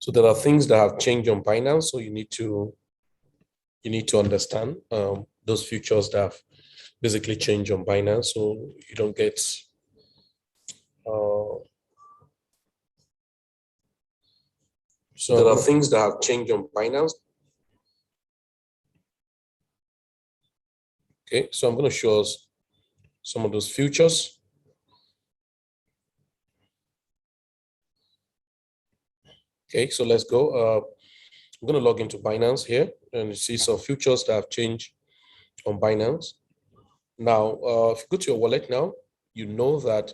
So there are things that have changed on Binance, so you need to understand those futures that have basically changed on Binance, so you don't get so there are things that have changed on Binance. Okay, so I'm going to show us some of those futures. Okay, so let's go. I'm going to log into Binance here and you see some futures that have changed on Binance. Now, if you go to your wallet now, you know that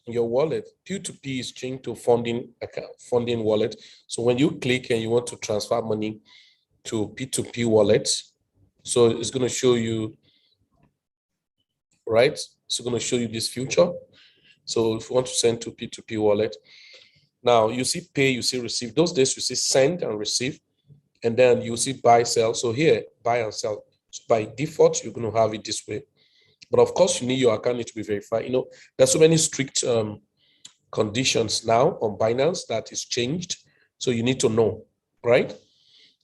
your wallet, P2P is changed to funding account, funding wallet. So when you click and you want to transfer money to P2P wallets, so it's going to show you, right? It's going to show you this future. So if you want to send to P2P wallet, now you see pay, you see receive. Those days you see send and receive, and then you see buy, sell. So here, buy and sell. So by default, you're going to have it this way. But of course, you need your account need to be verified. You know, there's so many strict conditions now on Binance that is changed. So you need to know, right?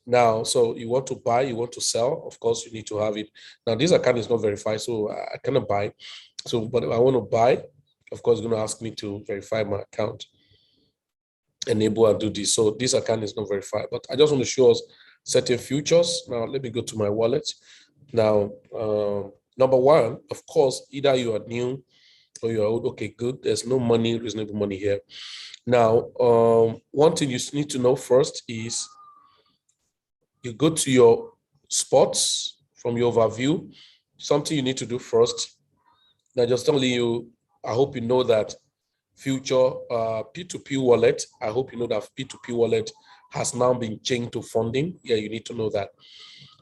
Now, so you want to buy, you want to sell, of course, you need to have it. Now, this account is not verified, so I cannot buy. So, but if I want to buy, of course, it's going to ask me to verify my account, enable and do this. So this account is not verified, but I just want to show us certain futures. Now, let me go to my wallet. Now, number one, of course, either you are new or you're old. Okay, good. There's no money, reasonable money here. Now, one thing you need to know first is you go to your spots from your overview. Something you need to do first. Now, just telling you, I hope you know that future P2P wallet, I hope you know that P2P wallet has now been changed to funding. Yeah, you need to know that.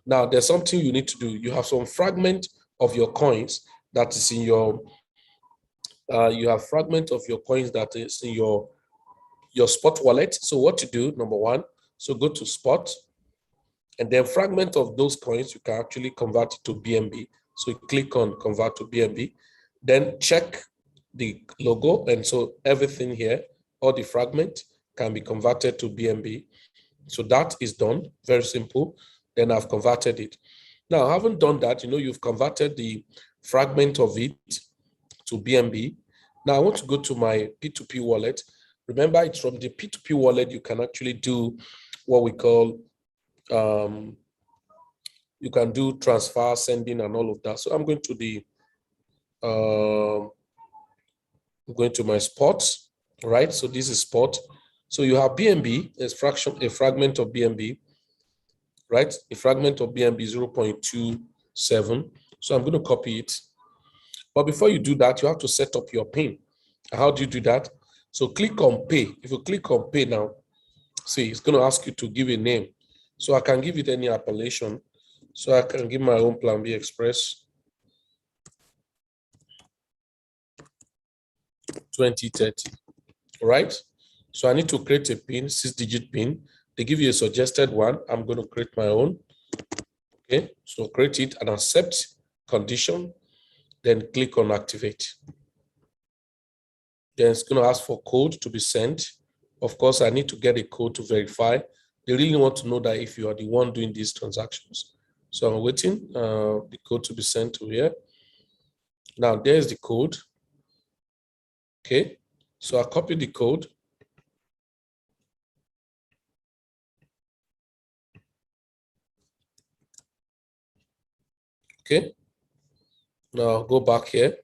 Now, there's something you need to do. You have some fragment of your coins that is in your, you have fragment of your coins that is in your spot wallet. So what to do, number one, so go to spot, and then fragment of those coins, you can actually convert it to BNB. So you click on convert to BNB, then check the logo. And so everything here, all the fragment can be converted to BNB. So that is done, very simple. Then I've converted it. Now, I haven't done that. You know, you've converted the fragment of it to BNB. Now I want to go to my P2P wallet. Remember, it's from the P2P wallet, you can actually do what we call, you can do transfer, sending, and all of that. So I'm going to the, I'm going to my spot, right? So this is spot. So you have BNB, a fragment of BNB, right? A fragment of BNB 0.27. So I'm going to copy it. But before you do that, you have to set up your PIN. How do you do that? So click on pay. If you click on pay now, see, it's going to ask you to give a name. So I can give it any appellation. So I can give my own plan B Xpress 2030, right? So I need to create a PIN, 6-digit PIN. They give you a suggested one. I'm going to create my own. Okay, so create it and accept condition. Then click on activate. Then it's going to ask for code to be sent. Of course, I need to get a code to verify. They really want to know that if you are the one doing these transactions. So I'm waiting the code to be sent to here. Now there's the code. Okay, so I copy the code. Okay, now go back here,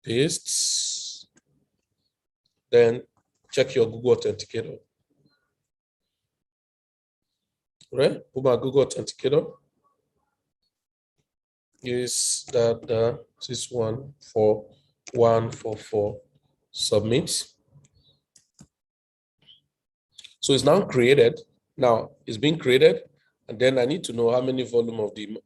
paste, then check your Google Authenticator. Right, put my Google Authenticator. Is that 614144, submit. So it's now created. Now it's being created, and then I need to know how many volume of the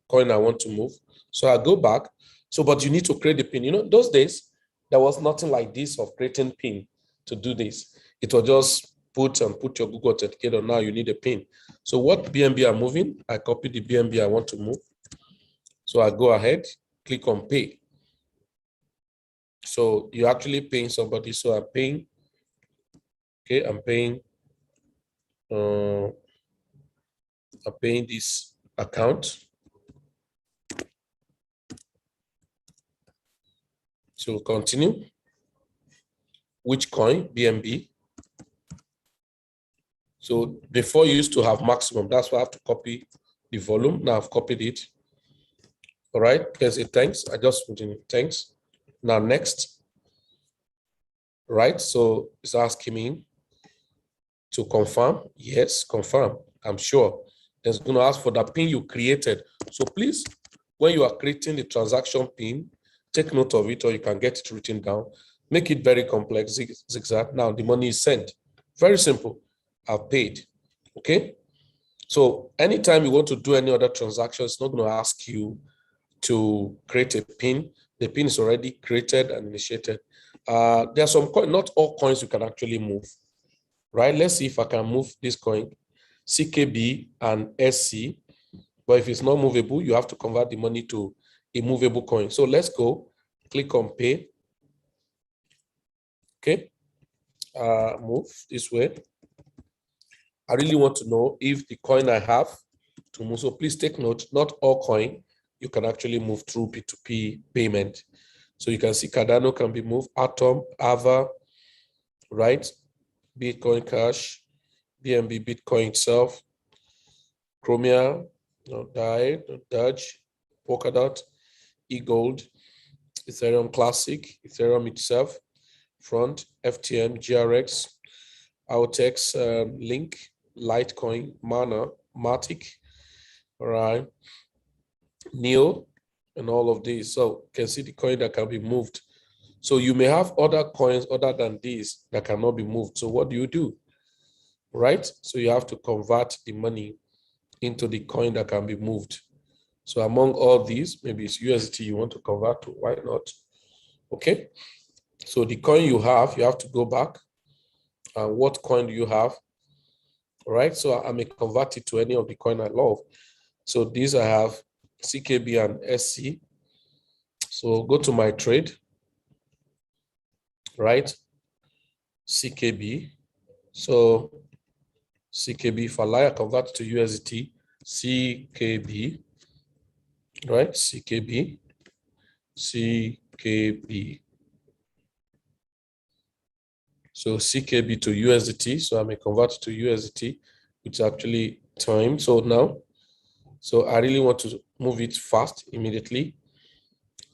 coin I want to move. So I go back. So, but you need to create the PIN. You know, those days there was nothing like this of creating PIN to do this. It was just put your Google Authenticator. Now you need a PIN. So what BNB I'm moving, I copy the BNB I want to move. So I go ahead, click on pay. So you're actually paying somebody. So I'm paying. Okay, I'm paying I'm paying this account. So continue. Which coin? BNB. So before you used to have maximum, that's why I have to copy the volume. Now I've copied it. All right, there's a thanks. I just put in thanks. Now next, right? So it's asking me to confirm. Yes, confirm. I'm sure. It's going to ask for the PIN you created. So please, when you are creating the transaction PIN, take note of it, or you can get it written down. Make it very complex, zigzag. Now the money is sent. Very simple. I've paid. Okay. So anytime you want to do any other transaction, it's not going to ask you to create a PIN. The PIN is already created and initiated. There are some coins, not all coins you can actually move, right? Let's see if I can move this coin, CKB and SC. But if it's not movable, you have to convert the money to a movable coin. So let's go, click on pay. Okay, move this way. I really want to know if the coin I have to move. So please take note, not all coin you can actually move through P2P payment. So you can see Cardano can be moved, Atom, Ava, right? Bitcoin Cash, BNB Bitcoin itself, Chromia, DAI, Dodge, Polkadot, eGold, Ethereum Classic, Ethereum itself, Front, FTM, GRX, Autex, Link, Litecoin, Mana, Matic, all right, Neo, and all of these. So you can see the coin that can be moved. So you may have other coins other than these that cannot be moved. So what do? Right? So you have to convert the money into the coin that can be moved. So among all these, maybe it's USDT you want to convert to, why not? Okay. So the coin you have to go back. And what coin do you have? All right. So I may convert it to any of the coin I love. So these I have CKB and SC. So go to my trade, right? CKB. So CKB, if I convert to USDT, CKB, right? CKB, CKB. So CKB to USDT. So I may convert to USDT, which is actually time. So now, so I really want to move it fast immediately.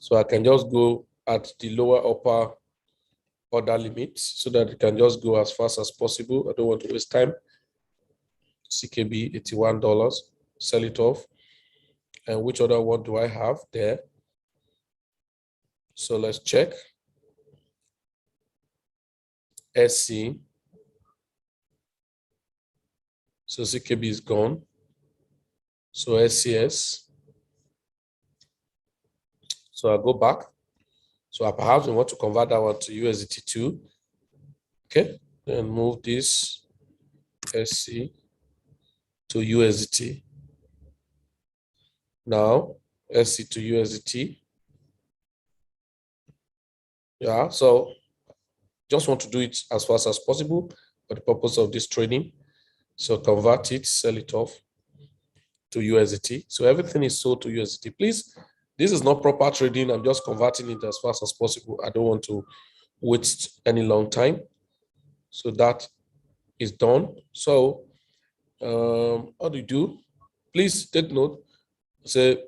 So I can just go at the lower upper order limit so that it can just go as fast as possible. I don't want to waste time. CKB, $81, sell it off. And which other one do I have there? So let's check. SC. So CKB is gone. So SCS. So I'll go back. So I perhaps want to convert that one to USDT too. Okay. And move this SC to USDT. Now, SC to USDT. Yeah, so just want to do it as fast as possible for the purpose of this trading. So convert it, sell it off to USDT. So everything is sold to USDT. Please, this is not proper trading. I'm just converting it as fast as possible. I don't want to waste any long time. So that is done. So how do you do? Please take note. Say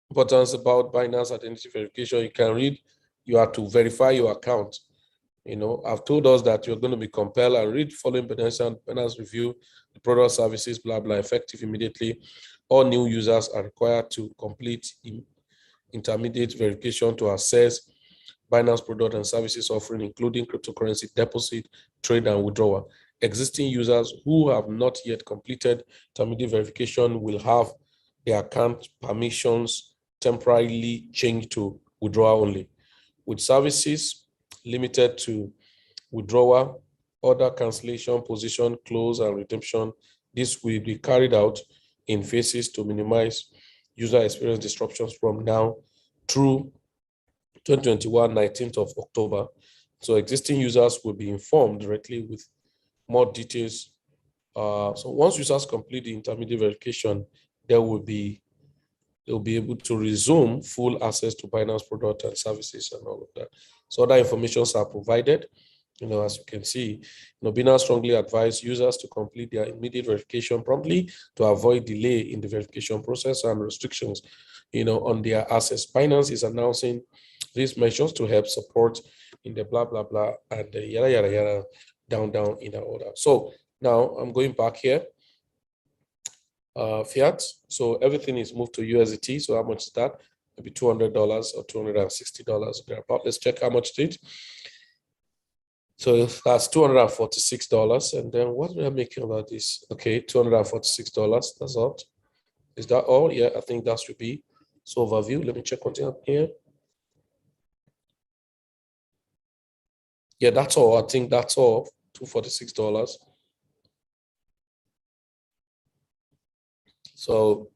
importance about Binance identity verification. You can read. You have to verify your account. You know, I've told us that you're going to be compelled and read following Binance review, the product services, blah, blah, effective immediately. All new users are required to complete intermediate verification to access Binance product and services offering, including cryptocurrency deposit, trade, and withdrawal. Existing users who have not yet completed intermediate verification will have their account permissions temporarily changed to withdrawal only. With services limited to withdrawal, order cancellation, position, close, and redemption, this will be carried out in phases to minimize user experience disruptions from now through 2021, 19th of October. So existing users will be informed directly with more details So once users complete the intermediate verification, they'll be able to resume full access to Binance product and services and all of that. So other informations are provided. As you can see, Binance strongly advise users to complete their immediate verification promptly to avoid delay in the verification process and restrictions, on their access. Binance is announcing these measures to help support in the blah, blah, blah, and the yada, yada, yada, down in that order. So now I'm going back here. Fiat. So everything is moved to USDT. So how much is that? Maybe $200 or $260 thereabout. Let's check how much it is. So that's $246. And then what are we making about this? Okay, $246. That's all. Is that all? Yeah, I think that should be. So overview. Let me check what's up here. Yeah, that's all. I think that's all. $246. So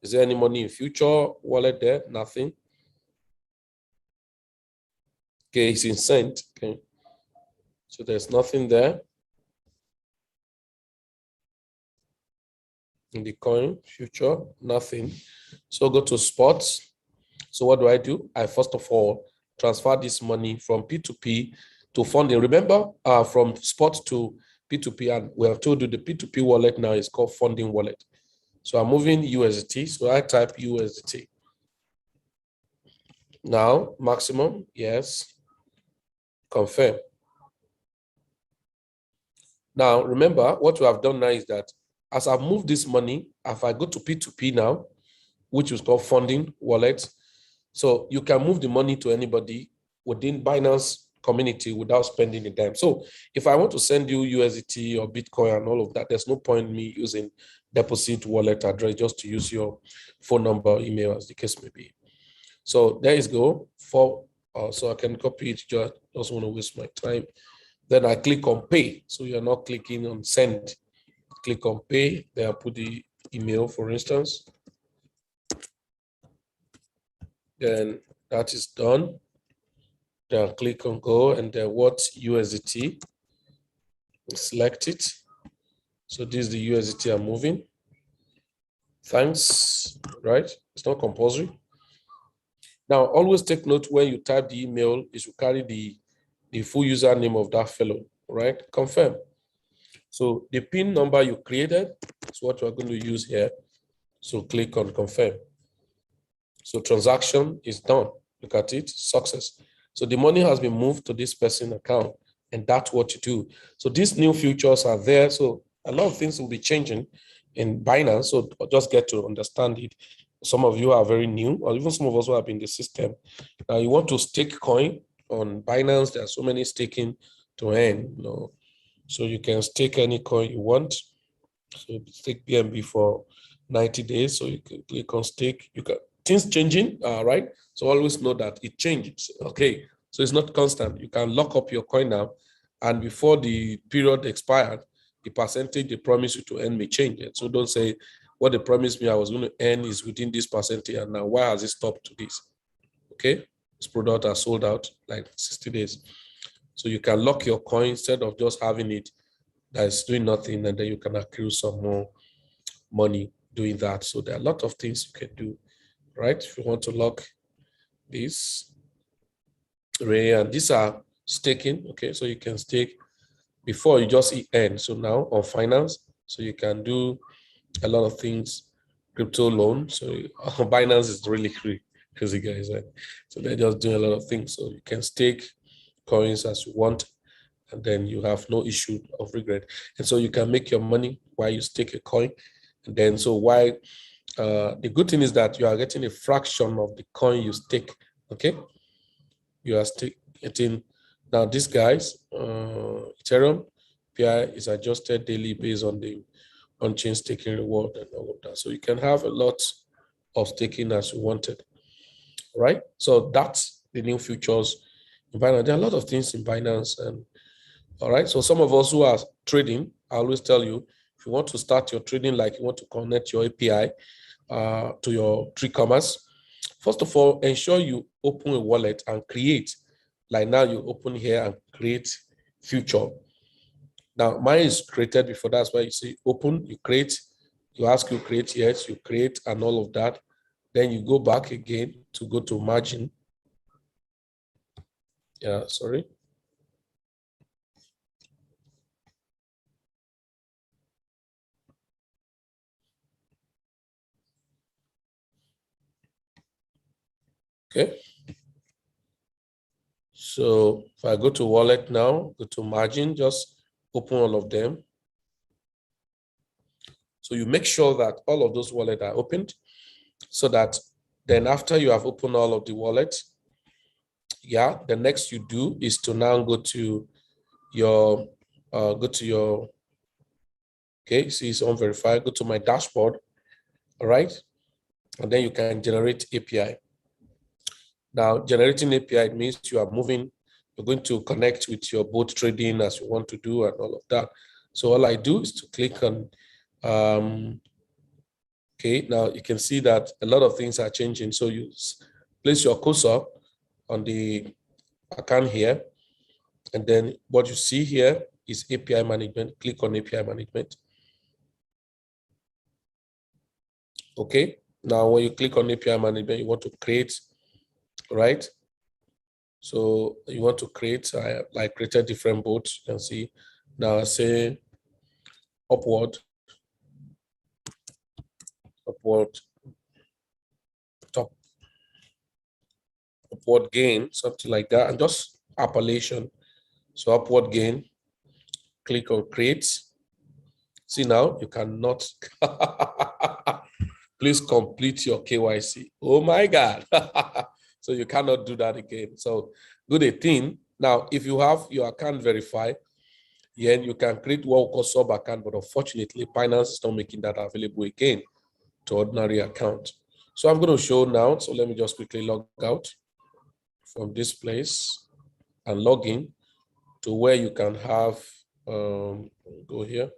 is there any money in future wallet there? Nothing. Okay, it's in cent. Okay. So there's nothing there in the coin future, nothing. So go to spots. So what do? I first of all transfer this money from P2P to funding. Remember, from spot to P2P, and we have told you the P2P wallet now is called funding wallet. So I'm moving USDT. So I type USDT. Now, maximum, yes. Confirm. Now, remember, what we have done now is that as I've moved this money, if I go to P2P now, which is called funding wallet, so you can move the money to anybody within Binance community without spending the dime. So if I want to send you USDT or Bitcoin and all of that, there's no point in me using deposit wallet address just to use your phone number, email, as the case may be. So there is go. So I can copy it, just don't want to waste my time. Then I click on pay. So you're not clicking on send. Click on pay. Then I put the email, for instance. Then that is done. Then click on go, and then what USDT? Select it. So this is the USDT I'm moving. Thanks, right? It's not compulsory. Now, always take note when you type the email, is you carry the full username of that fellow, right? Confirm. So the PIN number you created is what we're going to use here. So click on confirm. So transaction is done. Look at it, success. So the money has been moved to this person's account, and that's what you do. So these new features are there. So a lot of things will be changing in Binance. So just get to understand it. Some of you are very new, or even some of us who have been in the system. Now you want to stake coin on Binance. There are so many staking to earn. So you can stake any coin you want. So stake BNB for 90 days. So you can click on stake. You can things changing, right? So always know that it changes. Okay. So it's not constant. You can lock up your coin now, and before the period expired, the percentage they promise you to earn may change. So don't say what they promised me I was going to earn is within this percentage, and now why has it stopped to this? Okay. This product has sold out like 60 days. So you can lock your coin instead of just having it that is doing nothing, and then you can accrue some more money doing that. So there are a lot of things you can do, right? If you want to lock this, and these are staking, okay? So you can stake before you just earn. So now on finance, so you can do a lot of things, crypto loan. So Binance is really crazy, guys. Right? So they're just doing a lot of things. So you can stake coins as you want, and then you have no issue of regret. And so you can make your money while you stake a coin. And then so why the good thing is that you are getting a fraction of the coin you stake. Okay, you are getting now. These guys, Ethereum PI is adjusted daily based on the on-chain staking reward and all of that. So you can have a lot of staking as you wanted, right? So that's the new features in Binance. There are a lot of things in Binance, and all right. So some of us who are trading, I always tell you, if you want to start your trading, like you want to connect your API to your e-commerce, first of all, ensure you open a wallet and create. Like now, you open here and create future. Now, mine is created before. That's why you see open, you create, you ask you create, yes, you create and all of that. Then you go back again to go to margin. Yeah, sorry. Okay. So if I go to wallet now, go to margin, just open all of them. So you make sure that all of those wallets are opened so that then after you have opened all of the wallets, yeah, the next you do is to now go to your, okay, see it's unverified, go to my dashboard, all right? And then you can generate API. Now, generating API means you are moving, you're going to connect with your boat trading as you want to do and all of that. So all I do is to click on, okay, now you can see that a lot of things are changing. So you place your cursor on the account here, and then what you see here is API management. Click on API management. Okay, now when you click on API management, you want to create, right? So you want to create, like created different boats. You can see now, say upward, top, upward gain, something like that, and just appellation. So upward gain, click on create. See now, you cannot, please complete your KYC. Oh my God. So you cannot do that again. So good a thing. Now, if you have your account verified, then you can create what we call sub account, but unfortunately, Binance is not making that available again to ordinary account. So I'm going to show now. So let me just quickly log out from this place and log in to where you can have, go here.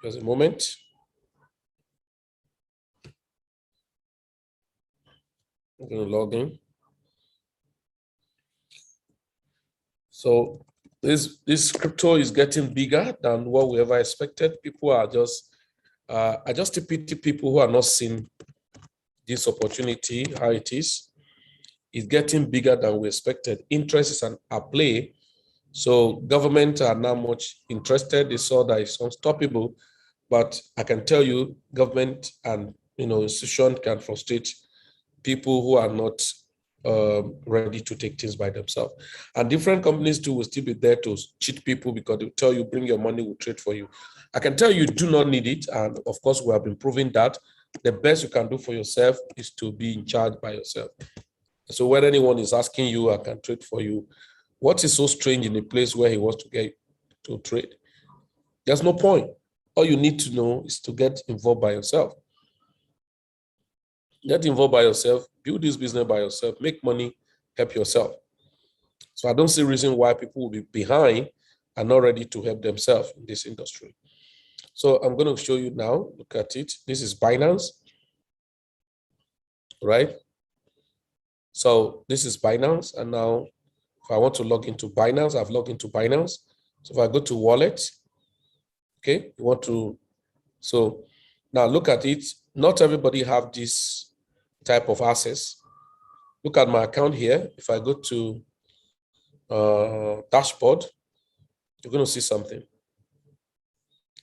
Just a moment. I'm going to log in. So this crypto is getting bigger than what we ever expected. People are just, I just pity people who are not seeing this opportunity, how it is. It's getting bigger than we expected. Interest is at play. So government are now much interested. They saw that it's unstoppable. But I can tell you, government and institution can frustrate people who are not ready to take things by themselves. And different companies too will still be there to cheat people because they'll tell you, bring your money, we'll trade for you. I can tell you do not need it. And of course, we have been proving that the best you can do for yourself is to be in charge by yourself. So when anyone is asking you, I can trade for you, what is so strange in a place where he wants to get to trade? There's no point. All you need to know is to get involved by yourself. Get involved by yourself, build this business by yourself, make money, help yourself. So I don't see a reason why people will be behind and not ready to help themselves in this industry. So I'm going to show you now, look at it. This is Binance, right? So this is Binance. And now if I want to log into Binance, I've logged into Binance. So if I go to wallet, okay, you want to, so now look at it. Not everybody have this type of access. Look at my account here. If I go to dashboard, you're going to see something.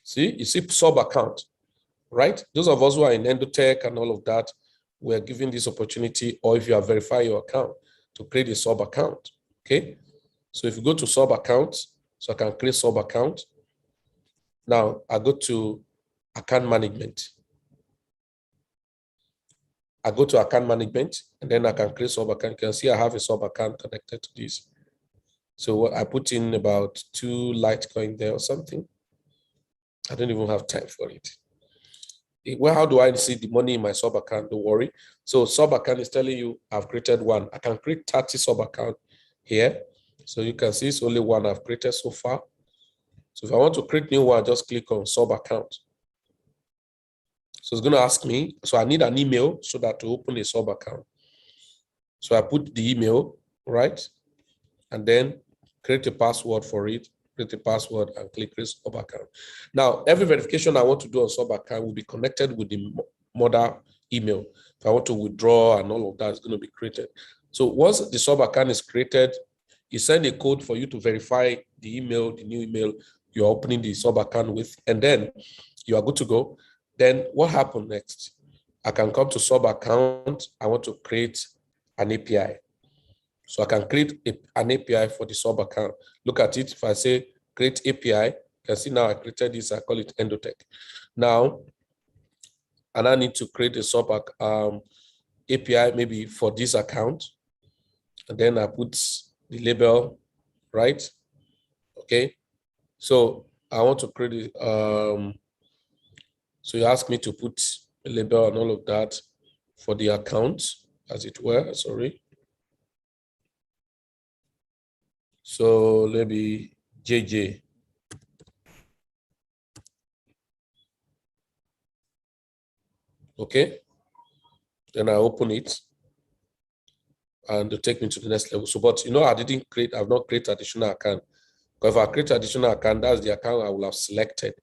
See, you see sub account, right? Those of us who are in Endotech and all of that, we're given this opportunity, or if you have verified your account, to create a sub account, okay? So if you go to sub account, so I can create sub account. Now I go to account management. I go to account management, and then I can create sub account. You can see I have a sub account connected to this. So I put in about 2 Litecoin there or something. I don't even have time for it. Well, how do I see the money in my sub account? Don't worry. So sub account is telling you I've created one. I can create 30 sub account here. So you can see it's only one I've created so far. So if I want to create new one, I just click on sub account. So it's going to ask me, so I need an email so that to open a sub account. So I put the email, right? And then create a password for it. create a password, and click create sub account. Now, every verification I want to do on sub account will be connected with the mother email. If I want to withdraw and all of that is going to be created. So once the sub account is created, you send a code for you to verify the email, the new email you're opening the sub account with, and then you are good to go. Then what happens next? I can come to sub account. I want to create an API. So I can create an API for the sub account. Look at it. If I say create API, you can see now I created this. I call it Endotech. Now, and I need to create a sub API maybe for this account. And then I put the label, right? Okay. So I want to create so you ask me to put a label and all of that for the account, as it were, sorry. So maybe JJ. Okay. Then I open it and to take me to the next level. So, but you know, I've not created additional account. Because if I create additional account, that's the account I will have selected,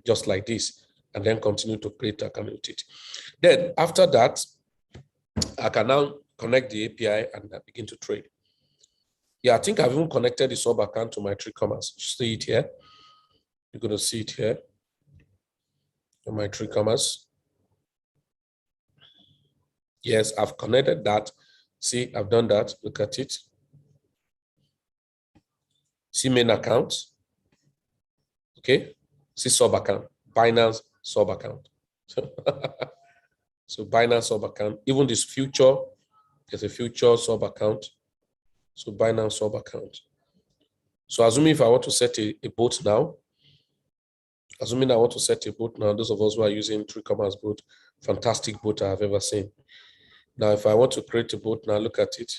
just like this, and then continue to create account with it. Then after that, I can now connect the API and I begin to trade. Yeah, I think I've even connected the sub account to my TreeCommerce. See it here. You're going to see it here on my TreeCommerce. Yes, I've connected that. See, I've done that. Look at it. See main account. Okay. See sub account. Binance sub account. So Binance sub account. Even this future, there's a future sub account. So Binance sub account. So assuming if I want to set a bot now, assuming I want to set a bot now, those of us who are using TreeCommerce bot, fantastic bot I've ever seen. Now, if I want to create a bot now, look at it.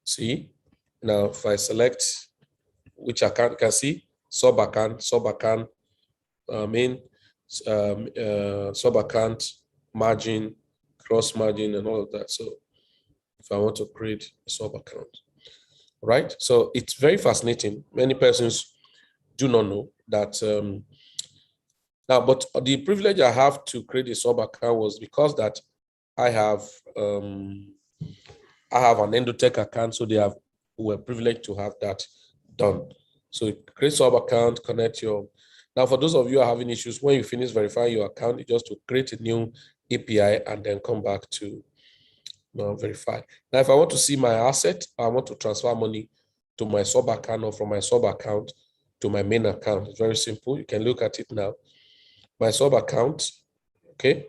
See, now if I select which account, you can see sub account, main, sub account, margin, cross margin, and all of that. So if I want to create a sub account, right? So it's very fascinating. Many persons do not know that. Now, but the privilege I have to create a sub account was because that I have an Endotech account, so we're privileged to have that done. So create sub account, connect your. Now, for those of you who are having issues, when you finish verifying your account, you just to create a new API and then come back to verify. Now, if I want to see my asset, I want to transfer money to my sub account or from my sub account to my main account. It's very simple. You can look at it now. My sub account, okay?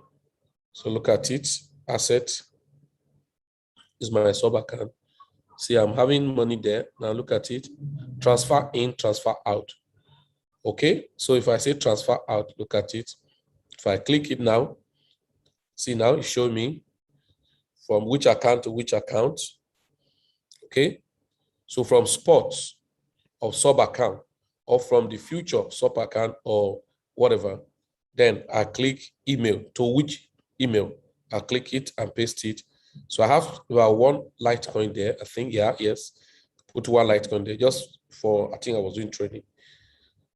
So look at it, asset is my sub account. See, I'm having money there. Now look at it, transfer in, transfer out. Okay, so if I say transfer out, look at it. If I click it now, see now it shows me from which account to which account. Okay, so from sports or sub account or from the future sub account or whatever, then I click email to which email. I click it and paste it. So I have about one Litecoin there. I think, yeah, yes. Put one Litecoin there just for, I think I was doing trading.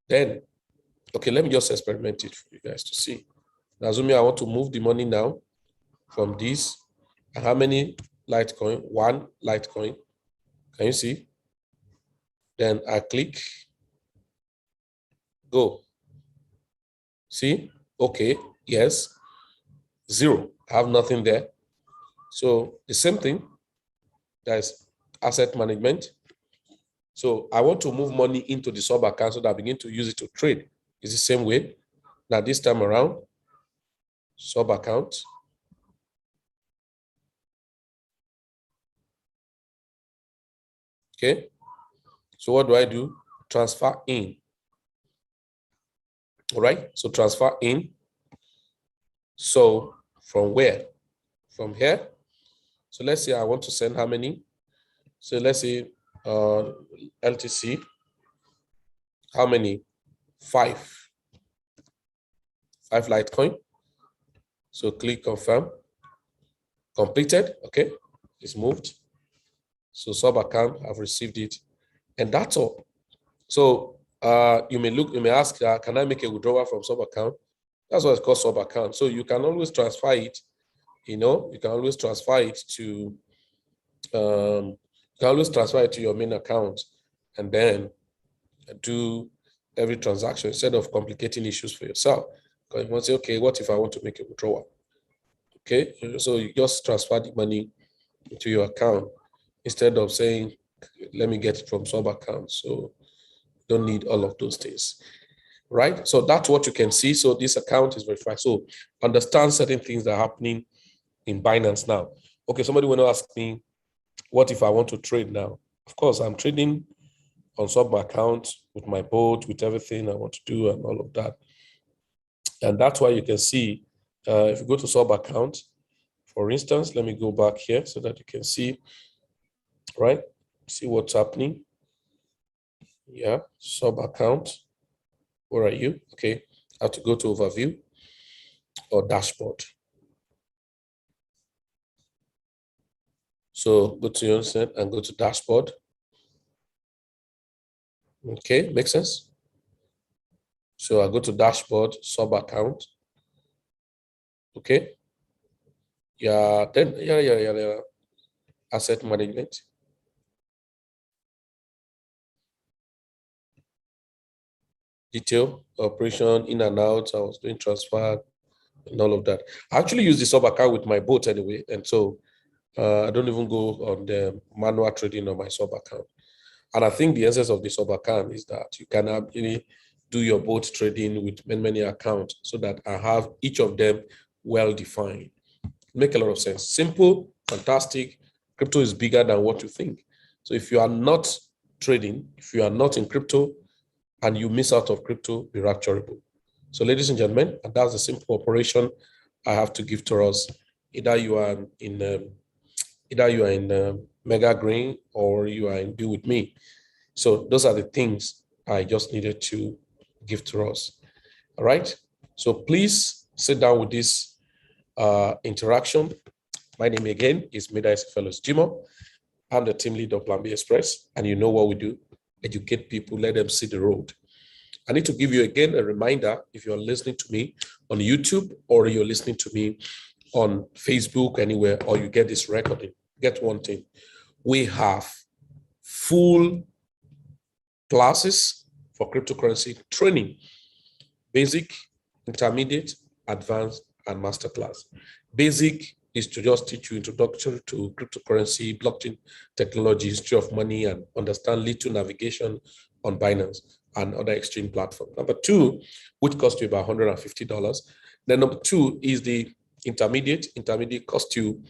Then, okay, let me just experiment it for you guys to see. Now, assuming I want to move the money now from this. And how many Litecoin? One Litecoin. Can you see? Then I click go. See? Okay, yes. Zero. I have nothing there. So the same thing, there's asset management. So I want to move money into the sub account so that I begin to use it to trade. It's the same way. Now this time around, sub account. Okay. So what do? Transfer in. All right. So transfer in. So from where? From here. So let's say I want to send how many? So let's say LTC. How many? 5. 5 Litecoin. So click confirm. Completed. Okay. It's moved. So sub account, I've received it, and that's all. So you may ask, can I make a withdrawal from sub account? That's what it's called, sub account. So you can always transfer it. You can always transfer it to your main account, and then do every transaction instead of complicating issues for yourself. Because you want to say, okay, what if I want to make a withdrawal? Okay, so you just transfer the money into your account instead of saying, let me get it from sub account. So you don't need all of those things, right? So that's what you can see. So this account is verified. So understand certain things that are happening in Binance now. Okay, somebody want to ask me, what if I want to trade now? Of course, I'm trading on sub account with my boat, with everything I want to do and all of that. And that's why you can see, if you go to sub account, for instance, let me go back here so that you can see, right? See what's happening. Yeah, sub account. Where are you? Okay, I have to go to overview or dashboard. So go to your set and go to dashboard. Okay, makes sense. So I go to dashboard, sub account. Okay. Yeah, then yeah. Asset management. Detail, operation, in and out. I was doing transfer and all of that. I actually use the sub account with my boat anyway, and so I don't even go on the manual trading on my sub account. And I think the essence of the sub account is that you can actually do your boat trading with many accounts so that I have each of them well defined. Make a lot of sense. Simple, fantastic. Crypto is bigger than what you think. So if you are not trading, if you are not in crypto and you miss out of crypto, be rapturable. So ladies and gentlemen, and that's a simple operation I have to give to us. Either you are in Mega Green or you are in Be With Me. So those are the things I just needed to give to us. All right. So please sit down with this interaction. My name again is BINANCE Fellows Jimo. I'm the team lead of Plan B Xpress, and you know what we do: educate people, let them see the road. I need to give you again a reminder, if you're listening to me on YouTube or you're listening to me on Facebook, anywhere, or you get this recording, get one thing. We have full classes for cryptocurrency training: basic, intermediate, advanced, and masterclass. Basic is to just teach you introduction to cryptocurrency, blockchain technology, history of money, and understand little navigation on Binance and other exchange platforms. Number two, which costs you about $150. Then number two is the intermediate. Intermediate costs you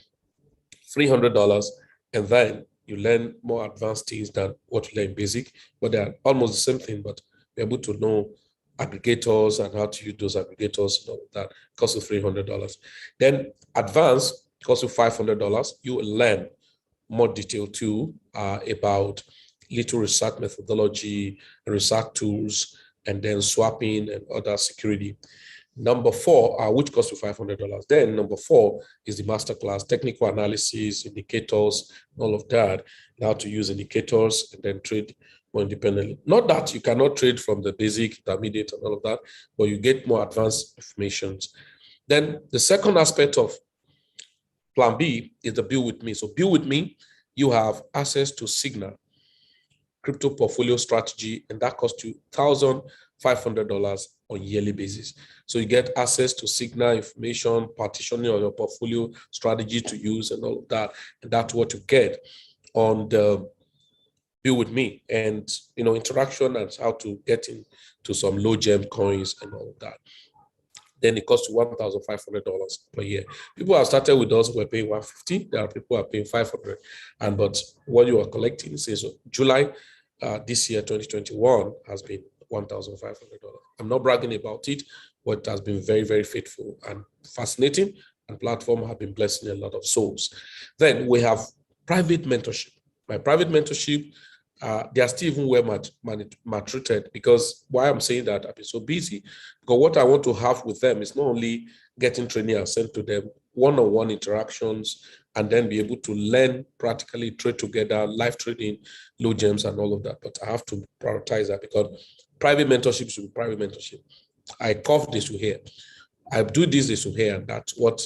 $300, and then you learn more advanced things than what you learn in basic, but they're almost the same thing, but you're able to know aggregators and how to use those aggregators and all of that. Costs you $300. Then advanced costs you $500. You will learn more detail too about little research methodology, research tools, and then swapping and other security. Number four, which costs you $500. Then number four is the masterclass: technical analysis, indicators, all of that, and how to use indicators and then trade more independently. Not that you cannot trade from the basic, intermediate, and all of that, but you get more advanced information. Then the second aspect of Plan B is the Build With Me. So Build With Me, you have access to Signal crypto portfolio strategy, and that costs you $1,500 on a yearly basis. So you get access to Signal information, partitioning of your portfolio strategy to use and all of that. And that's what you get on the Build With Me, and interaction and how to get into some low gem coins and all of that. Then it costs you $1,500 per year. People have started with us who are paying $150. There are people who are paying $500. But what you are collecting says July this year, 2021, has been $1,500. I'm not bragging about it, but it has been very, very faithful and fascinating, and platform have been blessing a lot of souls. Then we have private mentorship. My private mentorship, they are still even well maltreated, because why I'm saying that, I've been so busy, because what I want to have with them is not only getting training and sent to them, one-on-one interactions and then be able to learn practically, trade together, live trading, low gems, and all of that. But I have to prioritize that because private mentorship should be private mentorship. I cough this to here. I do this to here, and that's what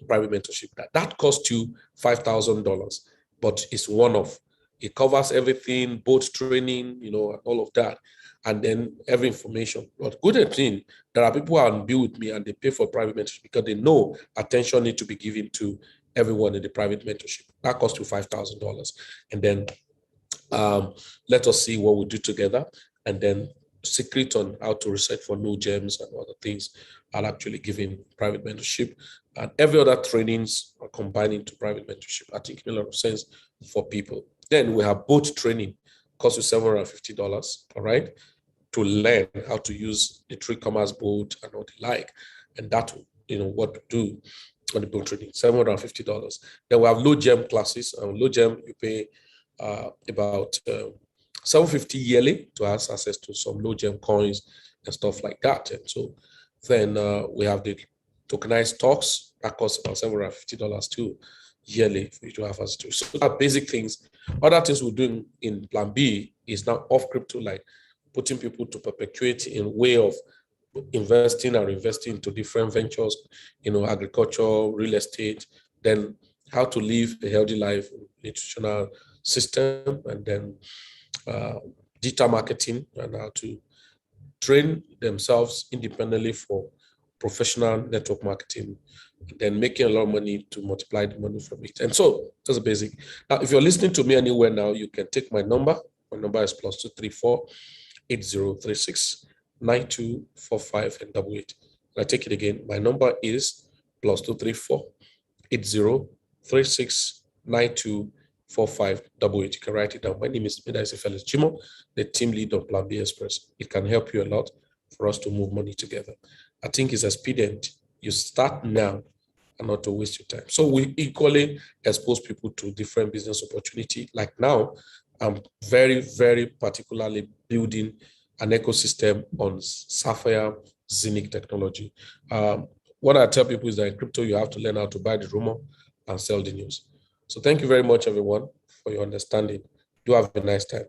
private mentorship that costs you $5,000, but it's one-off. It covers everything, both training, you know, all of that, and then every information. But good thing, there are people who are on bill with me and they pay for private mentorship because they know attention needs to be given to everyone in the private mentorship. That costs you $5,000, and then let us see what we do together, and then secret on how to research for no gems and other things. I'll actually give in private mentorship, and every other trainings are combined into private mentorship. I think it makes a lot of sense for people. Then we have both training, costs you $750, all right, to learn how to use the trade commerce boat and all the like, and that, you know, what to do on the boat trading, $750. Then we have low gem classes. Low gem, you pay about $750 yearly to have access to some low gem coins and stuff like that. And so then we have the tokenized stocks that costs about $750 too yearly for you to have access to. So that basic things. Other things we're doing in Plan B is now off crypto, like putting people to perpetuate in way of investing and reinvesting into different ventures, you know, agriculture, real estate, then how to live a healthy life, nutritional system, and then digital marketing, and how to train themselves independently for professional network marketing, and then making a lot of money to multiply the money from it. And so that's a basic. Now, if you're listening to me anywhere now, you can take my number. My number is +234 8036 9245 and 88. I take it again. My number is +234 8036 9245 88. You can write it down. My name is BINANCE Felix Chimo, the team lead of Plan B Xpress. It can help you a lot for us to move money together. I think it's expedient. You start now and not to waste your time. So we equally expose people to different business opportunity. Like now, I'm very, very particularly building an ecosystem on Sapphire Zinc technology. What I tell people is that in crypto, you have to learn how to buy the rumor and sell the news. So thank you very much, everyone, for your understanding. Do have a nice time.